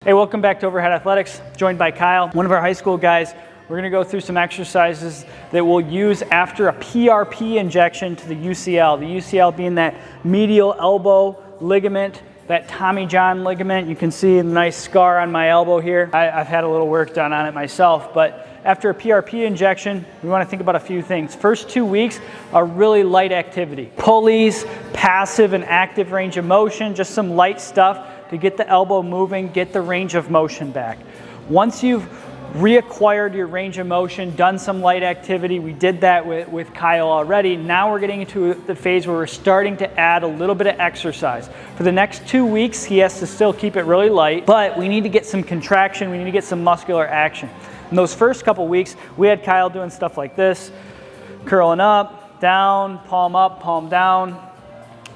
Hey, welcome back to Overhead Athletics, joined by Kyle, one of our high school guys. We're gonna go through some exercises that we'll use after a PRP injection to the UCL. The UCL being that medial elbow ligament, that Tommy John ligament. You can see a nice scar on my elbow here. I've had a little work done on it myself, but after a PRP injection, we wanna think about a few things. First 2 weeks are really light activity. Pulleys, passive and active range of motion, just some light stuff to get the elbow moving, get the range of motion back. Once you've reacquired your range of motion, done some light activity, we did that with Kyle already, now we're getting into the phase where we're starting to add a little bit of exercise. For the next 2 weeks, he has to still keep it really light, but we need to get some contraction, we need to get some muscular action. In those first couple weeks, we had Kyle doing stuff like this, curling up, down, palm down,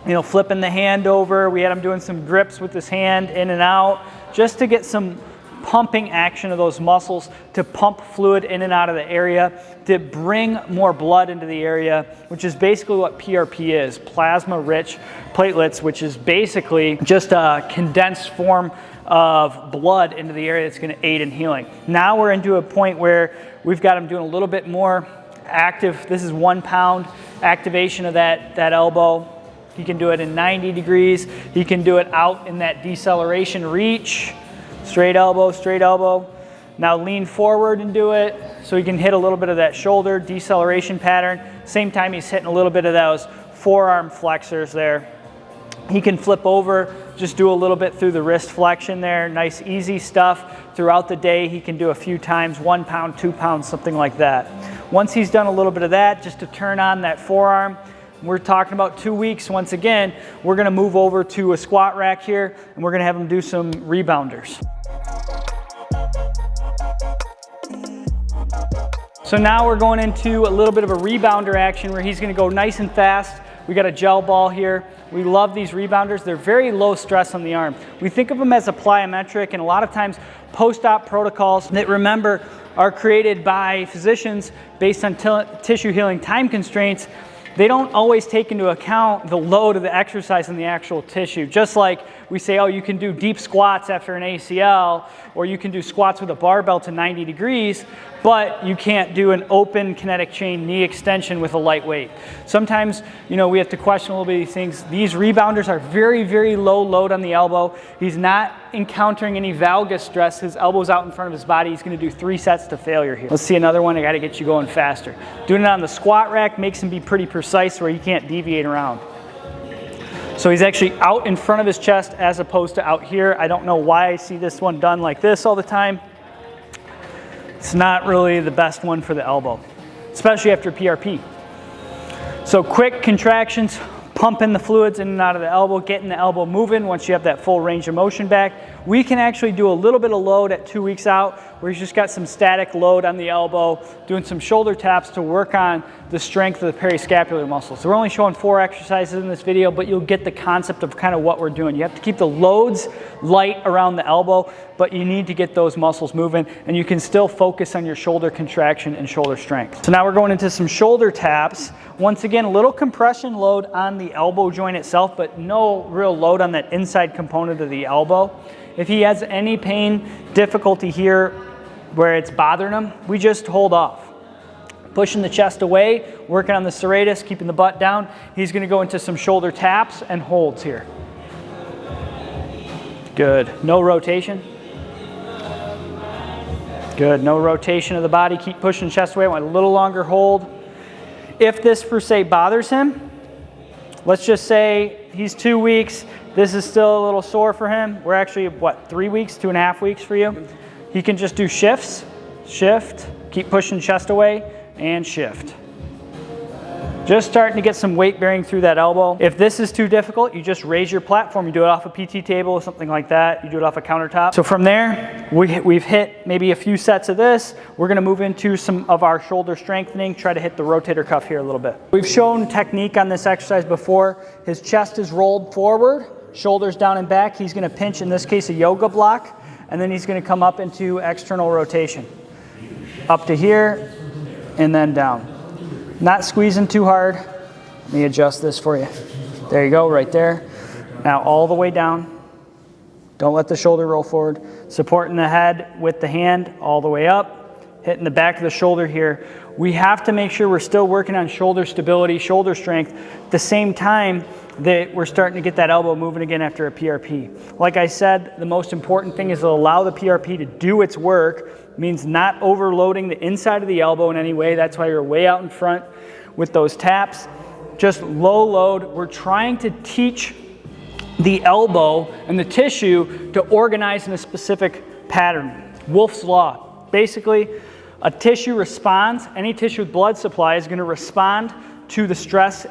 you know, flipping the hand over. We had him doing some grips with his hand in and out, just to get some pumping action of those muscles, to pump fluid in and out of the area, to bring more blood into the area, which is basically what PRP is, plasma-rich platelets, which is basically just a condensed form of blood into the area that's going to aid in healing. Now we're into a point where we've got him doing a little bit more active. This is 1 pound activation of that elbow. He can do it in 90 degrees. He can do it out in that deceleration reach. Straight elbow. Now lean forward and do it so he can hit a little bit of that shoulder deceleration pattern. Same time he's hitting a little bit of those forearm flexors there. He can flip over, just do a little bit through the wrist flexion there. Nice easy stuff. Throughout the day he can do a few times, 1 pound, 2 pounds, something like that. Once he's done a little bit of that, just to turn on that forearm, we're talking about 2 weeks. Once again, we're gonna move over to a squat rack here and we're gonna have him do some rebounders. So now we're going into a little bit of a rebounder action where he's gonna go nice and fast. We got a gel ball here. We love these rebounders. They're very low stress on the arm. We think of them as a plyometric, and a lot of times post-op protocols that, remember, are created by physicians based on tissue healing time constraints. They don't always take into account the load of the exercise in the actual tissue. Just like we say, oh, you can do deep squats after an ACL, or you can do squats with a barbell to 90 degrees, but you can't do an open kinetic chain knee extension with a light weight. Sometimes, you know, we have to question a little bit of these things. These rebounders are very, very low load on the elbow. He's not encountering any valgus stress. His elbow's out in front of his body. He's gonna do 3 sets to failure here. Let's see another one. I gotta get you going faster. Doing it on the squat rack makes him be pretty precise where he can't deviate around. So he's actually out in front of his chest as opposed to out here. I don't know why I see this one done like this all the time. It's not really the best one for the elbow, especially after PRP. So quick contractions, pumping the fluids in and out of the elbow, getting the elbow moving once you have that full range of motion back. We can actually do a little bit of load at 2 weeks out where he's just got some static load on the elbow, doing some shoulder taps to work on the strength of the periscapular muscles. So we're only showing 4 exercises in this video, but you'll get the concept of kind of what we're doing. You have to keep the loads light around the elbow, but you need to get those muscles moving, and you can still focus on your shoulder contraction and shoulder strength. So now we're going into some shoulder taps. Once again, a little compression load on the elbow joint itself, but no real load on that inside component of the elbow. If he has any pain, difficulty here where it's bothering him, we just hold off. Pushing the chest away, working on the serratus, keeping the butt down. He's gonna go into some shoulder taps and holds here. Good, no rotation. Good, no rotation of the body. Keep pushing chest away, I want a little longer hold. If this per se bothers him, let's just say he's 2 weeks, this is still a little sore for him. We're actually, what, 3 weeks, 2.5 weeks for you? He can just do shifts, shift, keep pushing chest away, and shift. Just starting to get some weight bearing through that elbow. If this is too difficult, you just raise your platform. You do it off a PT table or something like that. You do it off a countertop. So from there, we've hit maybe a few sets of this. We're gonna move into some of our shoulder strengthening, try to hit the rotator cuff here a little bit. We've shown technique on this exercise before. His chest is rolled forward, shoulders down and back. He's gonna pinch, in this case, a yoga block, and then he's gonna come up into external rotation. Up to here, and then down. Not squeezing too hard. Let me adjust this for you. There you go, right there. Now all the way down. Don't let the shoulder roll forward. Supporting the head with the hand all the way up, hitting the back of the shoulder here. We have to make sure we're still working on shoulder stability, shoulder strength, at the same time that we're starting to get that elbow moving again after a PRP. Like I said, the most important thing is to allow the PRP to do its work. Means not overloading the inside of the elbow in any way. That's why you're way out in front with those taps. Just low load. We're trying to teach the elbow and the tissue to organize in a specific pattern. Wolff's Law. Basically, a tissue responds, any tissue with blood supply is going to respond to the stress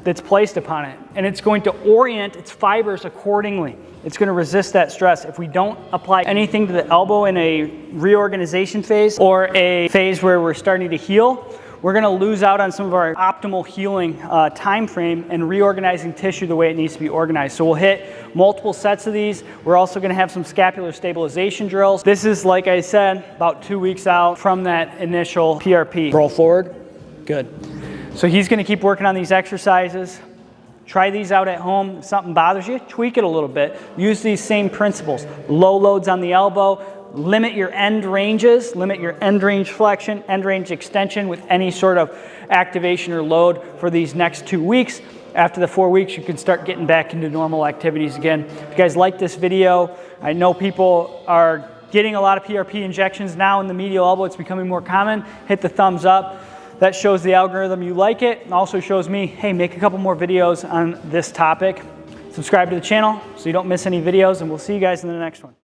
that's placed upon it. And it's going to orient its fibers accordingly. It's going to resist that stress. If we don't apply anything to the elbow in a reorganization phase or a phase where we're starting to heal, we're going to lose out on some of our optimal healing time frame and reorganizing tissue the way it needs to be organized. So we'll hit multiple sets of these. We're also going to have some scapular stabilization drills. This is, like I said, about 2 weeks out from that initial PRP. Roll forward. Good. So he's going to keep working on these exercises. Try these out at home. If something bothers you, tweak it a little bit. Use these same principles. Low loads on the elbow. Limit your end ranges, limit your end range flexion, end range extension with any sort of activation or load for these next 2 weeks. After the 4 weeks, you can start getting back into normal activities again. If you guys like this video, I know people are getting a lot of PRP injections now in the medial elbow. It's becoming more common. Hit the thumbs up. That shows the algorithm you like it, and also shows me, hey, make a couple more videos on this topic. Subscribe to the channel so you don't miss any videos, and we'll see you guys in the next one.